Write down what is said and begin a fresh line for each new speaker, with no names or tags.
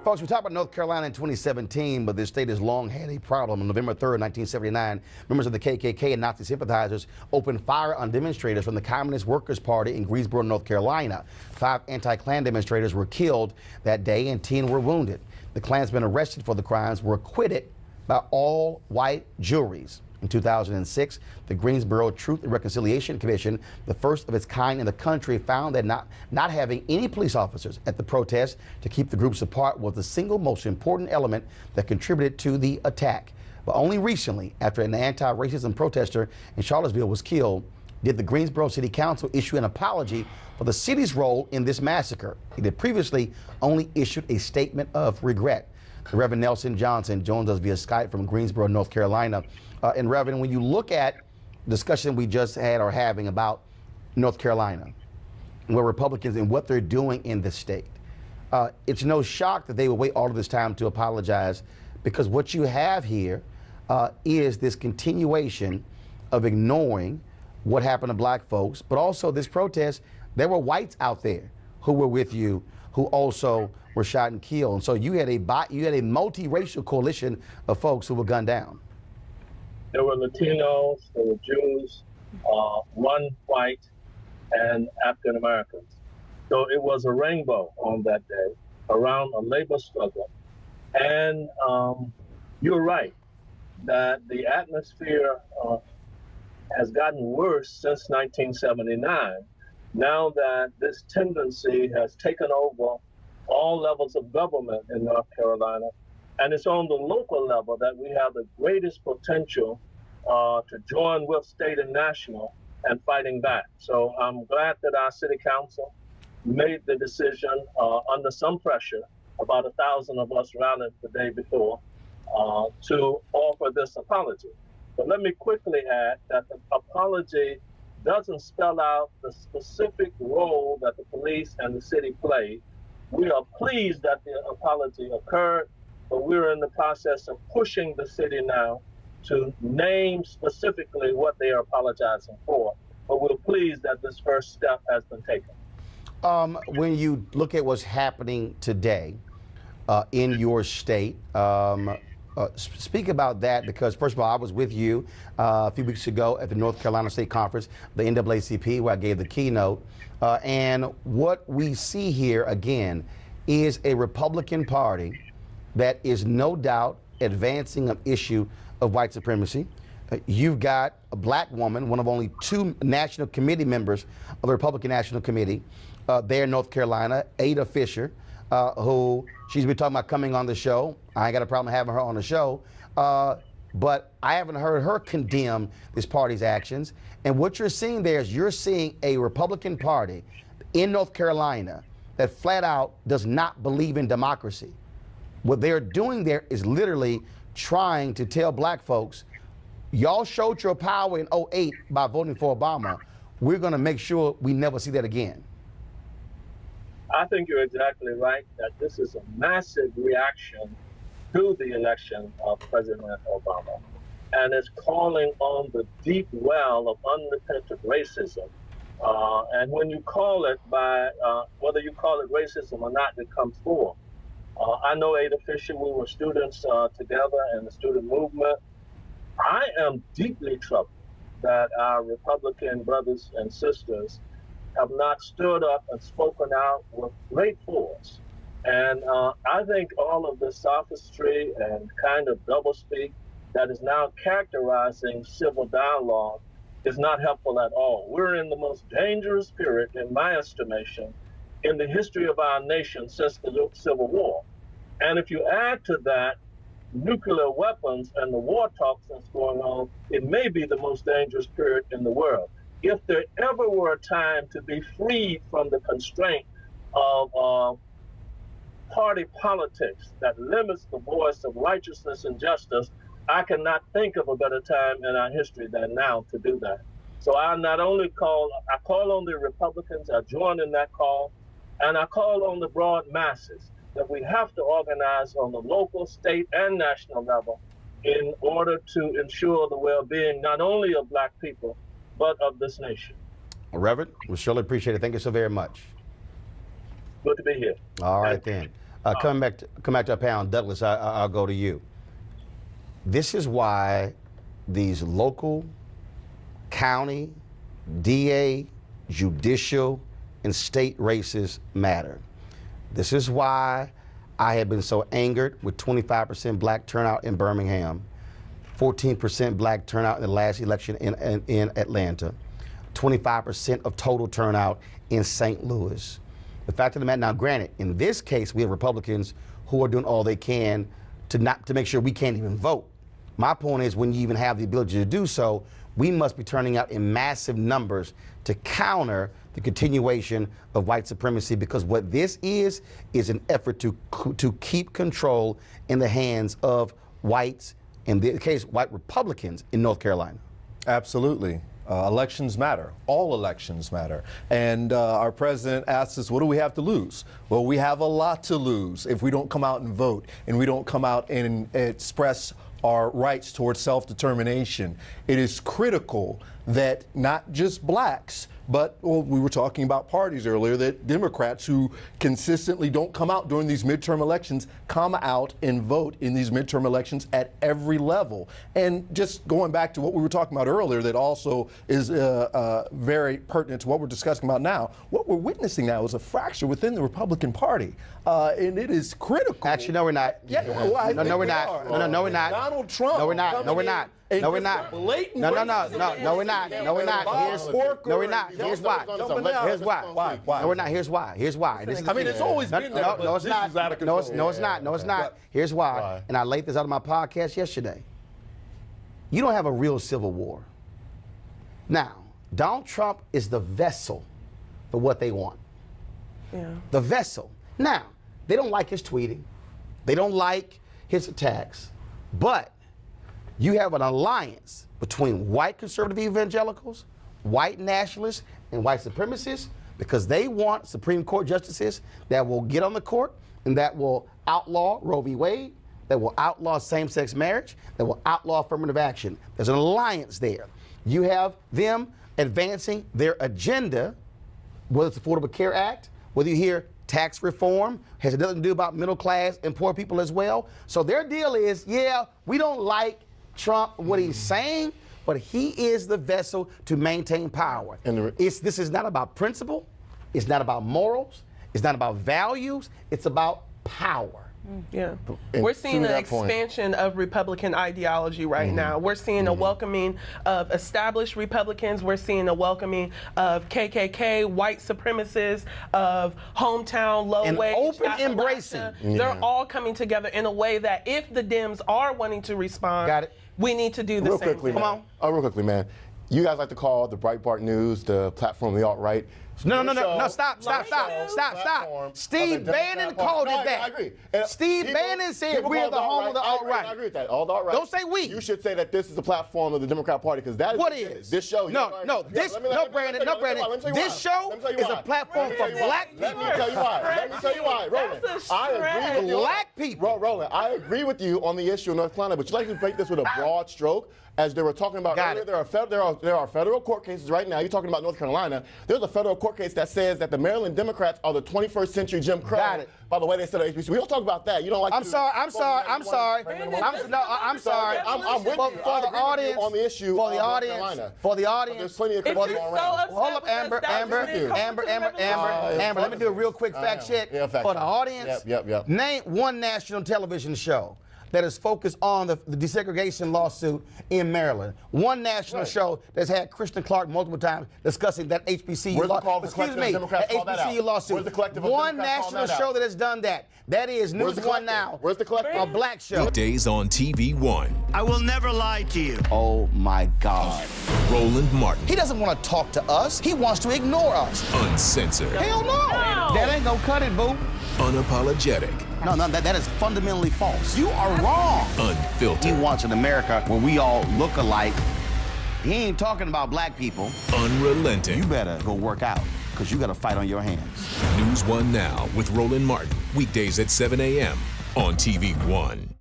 Folks, we talked about North Carolina in 2017, but this state has long had a problem. On November 3rd, 1979, members of the KKK and Nazi sympathizers opened fire on demonstrators from the Communist Workers' Party in Greensboro, North Carolina. 5 anti-Klan demonstrators were killed that day and 10 were wounded. The Klansmen arrested for the crimes were acquitted by all white juries. In 2006, the Greensboro Truth and Reconciliation Commission, the first of its kind in the country, found that not having any police officers at the protest to keep the groups apart was the single most important element that contributed to the attack. But only recently, after an anti-racism protester in Charlottesville was killed, did the Greensboro City Council issue an apology for the city's role in this massacre. It had previously only issued a statement of regret. The Reverend Nelson Johnson joins us via Skype from Greensboro, North Carolina. And Reverend, when you look at the discussion we just had or having about North Carolina, where Republicans and what they're doing in this state, it's no shock that they would wait all of this time to apologize, because what you have here is this continuation of ignoring what happened to black folks, but also this protest. There were whites out there who were with you who also were shot and killed. And so you had a multiracial coalition of folks who were gunned down.
There were Latinos, there were Jews, one white, and African Americans. So it was a rainbow on that day around a labor struggle. And you're right that the atmosphere has gotten worse since 1979, now that this tendency has taken over all levels of government in North Carolina. And it's on the local level that we have the greatest potential to join with state and national and fighting back. So I'm glad that our city council made the decision under some pressure, about 1,000 of us rallied the day before, to offer this apology. But let me quickly add that the apology doesn't spell out the specific role that the police and the city played. We are pleased that the apology occurred, but we're in the process of pushing the city now to name specifically what they are apologizing for. But we're pleased that this first step has been taken.
When you look at what's happening today in your state, speak about that, because first of all, I was with you a few weeks ago at the North Carolina State Conference, the NAACP, where I gave the keynote. And what we see here again is a Republican Party that is no doubt advancing an issue of white supremacy. You've got a black woman, one of only 2 national committee members of the Republican National Committee there in North Carolina, Ada Fisher, who she's been talking about coming on the show. I ain't got a problem having her on the show, but I haven't heard her condemn this party's actions. And what you're seeing there is you're seeing a Republican Party in North Carolina that flat out does not believe in democracy. What they're doing there is literally trying to tell black folks, y'all showed your power in 2008 by voting for Obama. We're going to make sure we never see that again.
I think you're exactly right that this is a massive reaction to the election of President Obama, and it's calling on the deep well of unrepentant racism. And when you call it by, whether you call it racism or not, it comes forth. I know Ada Fisher, we were students together in the student movement. I am deeply troubled that our Republican brothers and sisters have not stood up and spoken out with great force. And I think all of the sophistry and kind of doublespeak that is now characterizing civil dialogue is not helpful at all. We're in the most dangerous period, in my estimation, in the history of our nation since the Civil War. And if you add to that nuclear weapons and the war talks that's going on, it may be the most dangerous period in the world. If there ever were a time to be freed from the constraint of party politics that limits the voice of righteousness and justice, I cannot think of a better time in our history than now to do that. So I not only call on the Republicans, I join in that call, and I call on the broad masses that we have to organize on the local, state, and national level in order to ensure the well-being not only of black people, but of this nation.
Reverend, we surely appreciate it. Thank you so very much.
Good to be here.
All right, then. Come back to our panel, Douglas. I'll go to you. This is why these local, county, DA, judicial, and state races matter. This is why I have been so angered with 25% black turnout in Birmingham, 14% black turnout in the last election in Atlanta, 25% of total turnout in St. Louis. The fact of the matter, now granted, in this case, we have Republicans who are doing all they can to make sure we can't even vote. My point is, when you even have the ability to do so, we must be turning out in massive numbers to counter the continuation of white supremacy, because what this is an effort to keep control in the hands of whites, in this case, white Republicans in North Carolina.
Absolutely. Elections matter. All elections matter. And our president asks us, what do we have to lose? Well, we have a lot to lose if we don't come out and vote, and we don't come out and express our rights towards self-determination. It is critical that not just blacks, but we were talking about parties earlier, that Democrats who consistently don't come out during these midterm elections come out and vote in these midterm elections at every level. And just going back to what we were talking about earlier, that also is very pertinent to what we're discussing about now, what we're witnessing now is a fracture within the Republican Party. And it is critical.
Actually, no, we're not.
Yeah, well,
no, we're not. No, we're not.
Donald Trump.
No, we're not. No, we're not. No, we're not. No, we're not. No, we're not. No, we're not. Here's why. Here's why.
Why?
No, we're not. Here's why.
I mean, it's always been there.
No, it's not. No, it's not. No, it's not. Here's why. And I laid this out on my podcast yesterday. You don't have a real civil war. Now, Donald Trump is the vessel for what they want. Yeah. The vessel. Now, they don't like his tweeting. They don't like his attacks. But you have an alliance between white conservative evangelicals, white nationalists, and white supremacists, because they want Supreme Court justices that will get on the court and that will outlaw Roe v. Wade, that will outlaw same-sex marriage, that will outlaw affirmative action. There's an alliance there. You have them advancing their agenda, whether it's the Affordable Care Act, whether you hear tax reform, has nothing to do about middle class and poor people as well. So their deal is, yeah, we don't like Trump, what he's saying, but he is the vessel to maintain power. This is not about principle. It's not about morals. It's not about values. It's about power.
Yeah. We're seeing an expansion of Republican ideology right now. We're seeing a welcoming of established Republicans. We're seeing a welcoming of KKK, white supremacists, of hometown, low-wage,
open embracing.
They're all coming together in a way that if the Dems are wanting to respond, we need to do the same thing.
Come on. Real quickly, man. You guys like to call the Breitbart News the platform of the alt-right.
No, stop. Steve Bannon called it that.
I agree.
Steve Bannon said we're the home of the alt-right.
I agree with that. All the alt-right.
Don't say we.
You should say that this is the platform of the Democrat Party, because that is
what is
this show.
No, Brandon. This show is a platform for black people.
Let me tell you why. Let me tell you why, Roland. I agree with you.
Black people.
Roland, I agree with you on the issue of North Carolina, but you like to make this with a broad stroke. As they were talking about earlier, there are federal court cases right now. You're talking about North Carolina. There's a federal court case that says that the Maryland Democrats are the 21st century Jim Crow. By the way they said on HBC. We don't talk about that. You don't like.
I'm sorry. I'm sorry. I'm with you. For the audience
on the issue.
For the audience. For the audience.
There's plenty of criticism around.
Hold up, Amber. Let me do a real quick fact check for the audience.
Yep.
Name one national television show that is focused on the desegregation lawsuit in Maryland. One national show that's had Kristen Clark multiple times discussing that HBCU lawsuit. Excuse me, that HBCU lawsuit. One national show that has done that. That is NewsOne Now.
Where's the collective?
A black show.
Weekdays on TV One.
I will never lie to you.
Oh my God.
Roland Martin.
He doesn't want to talk to us. He wants to ignore us.
Uncensored.
Hell no. That ain't gonna cut it, boo.
Unapologetic.
No, that is fundamentally false. You are wrong.
Unfiltered.
He wants an America where we all look alike. He ain't talking about black people.
Unrelenting.
You better go work out, because you got a fight on your hands.
NewsOne Now with Roland Martin. Weekdays at 7 a.m. on TV One.